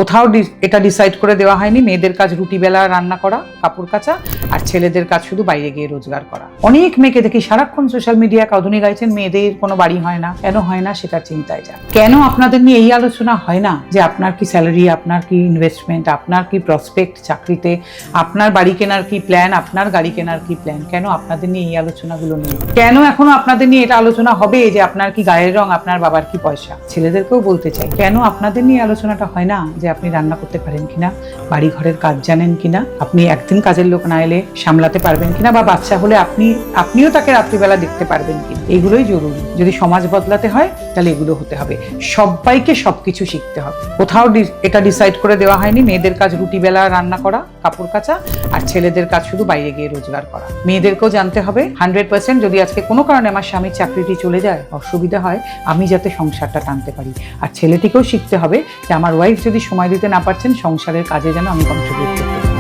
কোথাও এটা ডিসাইড করে দেওয়া হয়নি মেয়েদের কাজ রুটি বেলা, রান্না করা, কাপড় কাচা, আর ছেলেদের কাজ শুধু বাইরে গিয়ে রোজগার করা। অনেক মেয়েকে দেখি সারাক্ষণ সোশ্যাল মিডিয়া কাঁদুনি গাইছেন মেয়েদের কোনো বাড়ি হয় না, কেন হয় না সেটা চিন্তায় যান। কেন আপনাদের নিয়ে এই আলোচনা হয় না যে আপনার কি স্যালারি, আপনার কি ইনভেস্টমেন্ট, আপনার কি প্রসপেক্ট চাকরিতে, আপনার বাড়ি কেনার কি প্ল্যান, আপনার গাড়ি কেনার কি প্ল্যান? কেন আপনাদের নিয়ে এই আলোচনাগুলো নেই? কেন এখনো আপনাদের নিয়ে এটা আলোচনা হবে যে আপনার কি গায়ের রং, আপনার বাবার কি পয়সা? ছেলেদেরকেও বলতে চাই, কেন আপনাদের নিয়ে আলোচনাটা হয় না যে আপনি রান্না করতে পারেন কিনা, বাড়ি ঘরের কাজ জানেন কিনা, আপনি একদিন কাজের লোক না এলে সামলাতে পারবেন কিনা, বা বাচ্চা হলে আপনিও তাকে রাত্রিবেলা দেখতে পারবেন কিনা? এগুলোই জরুরি। যদি সমাজ বদলাতে হয় তাহলে এগুলো হতে হবে। সবাইকে সবকিছু শিখতে হবে। কোথাও এটা ডিসাইড করে দেওয়া হয়নি মেয়েদের কাজ রুটি বেলা, রান্না করা, কাপড় কাচা, আর ছেলেদের কাজ শুধু বাইরে গিয়ে রোজগার করা। মেয়েদেরকেও জানতে হবে 100% যদি আজকে কোনো কারণে আমার স্বামীর চাকরিটি চলে যায়, অসুবিধা হয়, আমি যাতে সংসারটা টানতে পারি। আর ছেলেটিকেও শিখতে হবে যে আমার ওয়াইফ যদি সময় দিতে না পারছেন, সংসারের কাজে যেন আমি কন্ট্রিবিউট করতে পারি।